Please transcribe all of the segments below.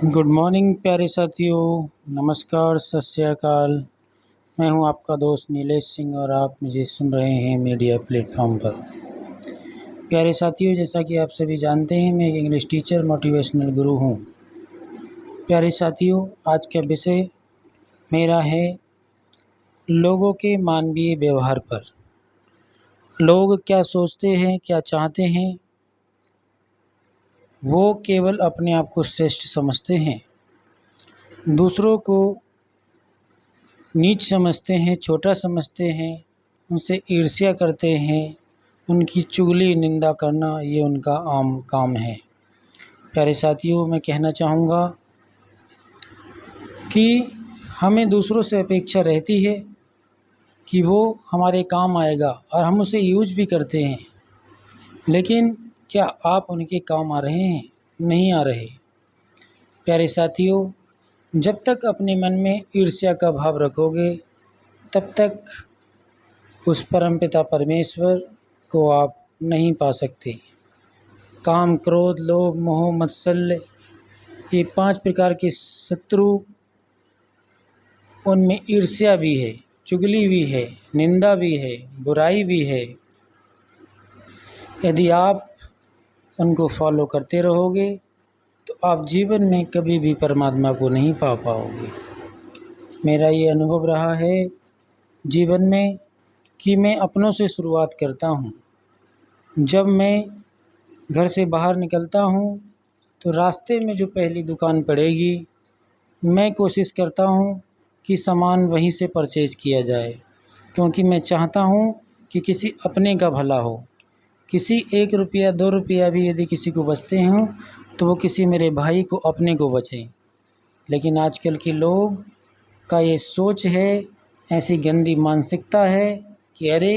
Good morning प्यारे साथियों। नमस्कार, सत श्री अकाल। मैं हूं आपका दोस्त नीलेश सिंह और आप मुझे सुन रहे हैं मीडिया प्लेटफॉर्म पर। प्यारे साथियों, जैसा कि आप सभी जानते हैं, मैं एक इंग्लिश टीचर, मोटिवेशनल गुरु हूं। प्यारे साथियों, आज का विषय मेरा है लोगों के मानवीय व्यवहार पर। लोग क्या सोचते हैं, क्या चाहते हैं, वो केवल अपने आप को श्रेष्ठ समझते हैं, दूसरों को नीच समझते हैं, छोटा समझते हैं, उनसे ईर्ष्या करते हैं, उनकी चुगली निंदा करना ये उनका आम काम है। प्यारे साथियों, मैं कहना चाहूँगा कि हमें दूसरों से अपेक्षा रहती है कि वो हमारे काम आएगा और हम उसे यूज भी करते हैं, लेकिन क्या आप उनके काम आ रहे हैं? नहीं आ रहे। प्यारे साथियों, जब तक अपने मन में ईर्ष्या का भाव रखोगे तब तक उस परमपिता परमेश्वर को आप नहीं पा सकते। काम, क्रोध, लोभ, मोह, मत्सल्य, ये 5 प्रकार के शत्रु, उनमें ईर्ष्या भी है, चुगली भी है, निंदा भी है, बुराई भी है। यदि आप उनको फॉलो करते रहोगे तो आप जीवन में कभी भी परमात्मा को नहीं पा पाओगे। मेरा ये अनुभव रहा है जीवन में कि मैं अपनों से शुरुआत करता हूँ। जब मैं घर से बाहर निकलता हूँ तो रास्ते में जो पहली दुकान पड़ेगी, मैं कोशिश करता हूँ कि सामान वहीं से परचेज़ किया जाए, क्योंकि मैं चाहता हूँ कि किसी अपने का भला हो। किसी 1 रुपया 2 रुपया भी यदि किसी को बचते हों तो वो किसी मेरे भाई को, अपने को बचें। लेकिन आजकल के लोग का ये सोच है, ऐसी गंदी मानसिकता है कि अरे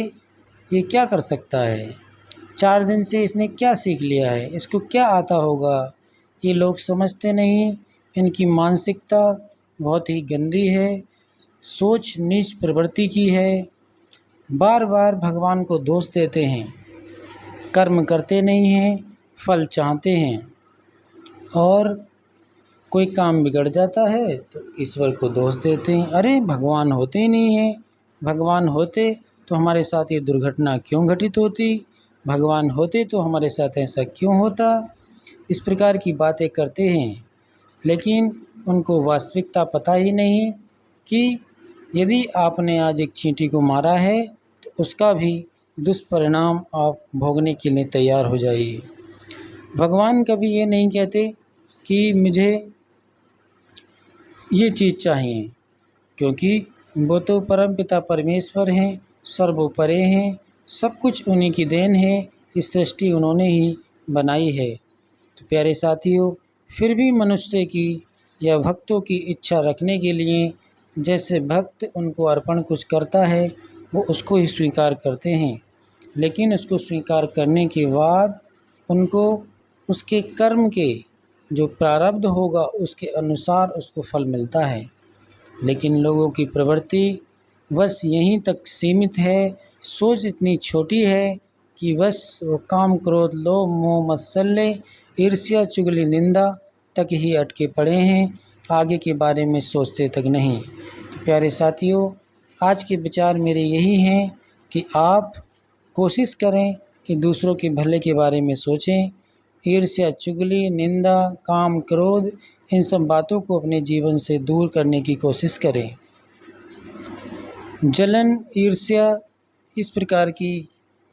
ये क्या कर सकता है, 4 दिन से इसने क्या सीख लिया है, इसको क्या आता होगा। ये लोग समझते नहीं, इनकी मानसिकता बहुत ही गंदी है, सोच नीच प्रवृत्ति की है। बार बार भगवान को दोष देते हैं, कर्म करते नहीं हैं, फल चाहते हैं, और कोई काम बिगड़ जाता है तो ईश्वर को दोष देते हैं। अरे भगवान होते ही नहीं हैं, भगवान होते तो हमारे साथ ये दुर्घटना क्यों घटित होती, भगवान होते तो हमारे साथ ऐसा क्यों होता। इस प्रकार की बातें करते हैं, लेकिन उनको वास्तविकता पता ही नहीं कि यदि आपने आज एक चींटी को मारा है तो उसका भी दुष्परिणाम आप भोगने के लिए तैयार हो जाइए। भगवान कभी ये नहीं कहते कि मुझे ये चीज़ चाहिए, क्योंकि वो तो परमपिता परमेश्वर हैं, सर्वोपरि हैं, सब कुछ उन्हीं की देन है, इस सृष्टि उन्होंने ही बनाई है। तो प्यारे साथियों, फिर भी मनुष्य की या भक्तों की इच्छा रखने के लिए जैसे भक्त उनको अर्पण कुछ करता है वो उसको ही स्वीकार करते हैं, लेकिन उसको स्वीकार करने के बाद उनको उसके कर्म के जो प्रारब्ध होगा उसके अनुसार उसको फल मिलता है। लेकिन लोगों की प्रवृत्ति बस यहीं तक सीमित है, सोच इतनी छोटी है कि बस वो काम, क्रोध, लोभ, मोह, मत्सल्य, ईर्ष्या, चुगली, निंदा तक ही अटके पड़े हैं, आगे के बारे में सोचते तक नहीं। तो प्यारे साथियों, आज के विचार मेरे यही हैं कि आप कोशिश करें कि दूसरों के भले के बारे में सोचें। ईर्ष्या, चुगली, निंदा, काम, क्रोध, इन सब बातों को अपने जीवन से दूर करने की कोशिश करें। जलन, ईर्ष्या, इस प्रकार की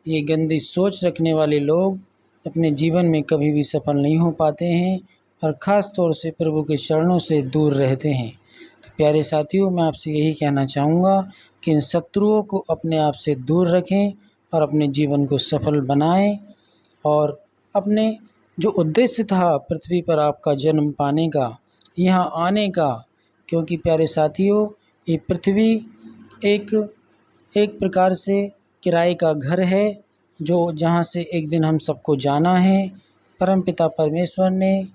ये गंदी सोच रखने वाले लोग अपने जीवन में कभी भी सफल नहीं हो पाते हैं और ख़ास तौर से प्रभु के चरणों से दूर रहते हैं। तो प्यारे साथियों, मैं आपसे यही कहना चाहूँगा कि इन शत्रुओं को अपने आप से दूर रखें और अपने जीवन को सफल बनाएं, और अपने जो उद्देश्य था पृथ्वी पर आपका जन्म पाने का, यहाँ आने का, क्योंकि प्यारे साथियों, ये पृथ्वी एक प्रकार से किराए का घर है, जो जहाँ से एक दिन हम सबको जाना है। परमपिता परमेश्वर ने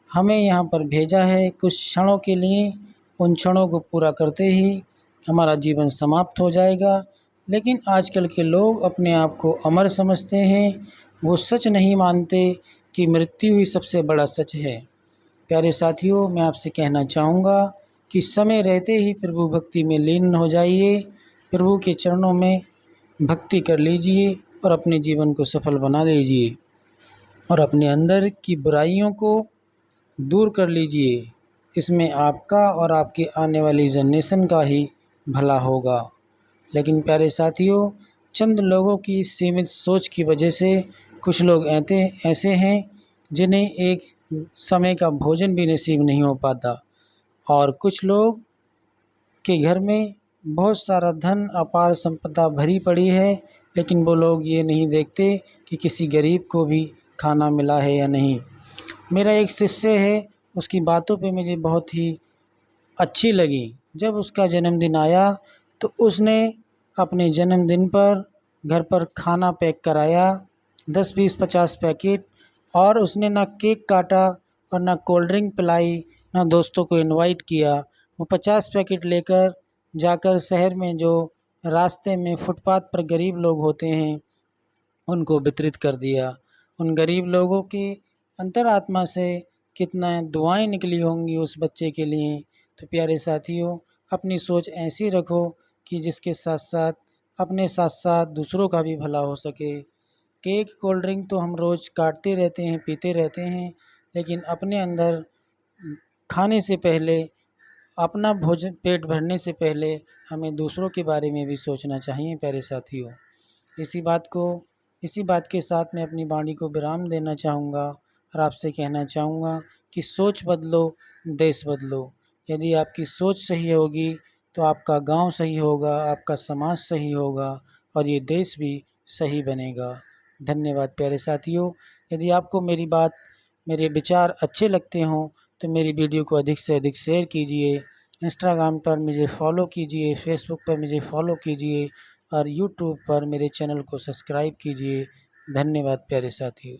हमें यहाँ पर भेजा है कुछ क्षणों के लिए, उन क्षणों को पूरा करते ही हमारा जीवन समाप्त हो जाएगा। लेकिन आजकल के लोग अपने आप को अमर समझते हैं, वो सच नहीं मानते कि मृत्यु ही सबसे बड़ा सच है। प्यारे साथियों, मैं आपसे कहना चाहूँगा कि समय रहते ही प्रभु भक्ति में लीन हो जाइए, प्रभु के चरणों में भक्ति कर लीजिए और अपने जीवन को सफल बना लीजिए और अपने अंदर की बुराइयों को दूर कर लीजिए। इसमें आपका और आपके आने वाली जनरेशन का ही भला होगा। लेकिन प्यारे साथियों, चंद लोगों की सीमित सोच की वजह से कुछ लोग ऐसे हैं जिन्हें एक समय का भोजन भी नसीब नहीं हो पाता, और कुछ लोग के घर में बहुत सारा धन अपार संपदा भरी पड़ी है, लेकिन वो लोग ये नहीं देखते कि किसी गरीब को भी खाना मिला है या नहीं। मेरा एक शिष्य है, उसकी बातों पे मुझे बहुत ही अच्छी लगी। जब उसका जन्मदिन आया तो उसने अपने जन्मदिन पर घर पर खाना पैक कराया, 10, 20, 50 पैकेट, और उसने ना केक काटा और ना कोल्ड ड्रिंक पिलाई, ना दोस्तों को इनवाइट किया। वो 50 पैकेट लेकर जाकर शहर में जो रास्ते में फुटपाथ पर गरीब लोग होते हैं उनको वितरित कर दिया। उन गरीब लोगों के अंतरात्मा से कितना दुआएं निकली होंगी उस बच्चे के लिए। तो प्यारे साथियों, अपनी सोच ऐसी रखो कि जिसके साथ साथ अपने साथ साथ दूसरों का भी भला हो सके। केक कोल्ड ड्रिंक तो हम रोज़ काटते रहते हैं, पीते रहते हैं, लेकिन अपने अंदर खाने से पहले, अपना भोजन पेट भरने से पहले हमें दूसरों के बारे में भी सोचना चाहिए। प्यारे साथियों, इसी बात के साथ मैं अपनी वाणी को विराम देना चाहूँगा और आपसे कहना चाहूँगा कि सोच बदलो, देश बदलो। यदि आपकी सोच सही होगी तो आपका गांव सही होगा, आपका समाज सही होगा और ये देश भी सही बनेगा। धन्यवाद प्यारे साथियों। यदि आपको मेरे विचार अच्छे लगते हों तो मेरी वीडियो को अधिक से अधिक शेयर कीजिए। इंस्टाग्राम पर मुझे फॉलो कीजिए, फेसबुक पर मुझे फॉलो कीजिए और यूट्यूब पर मेरे चैनल को सब्सक्राइब कीजिए। धन्यवाद प्यारे साथियों।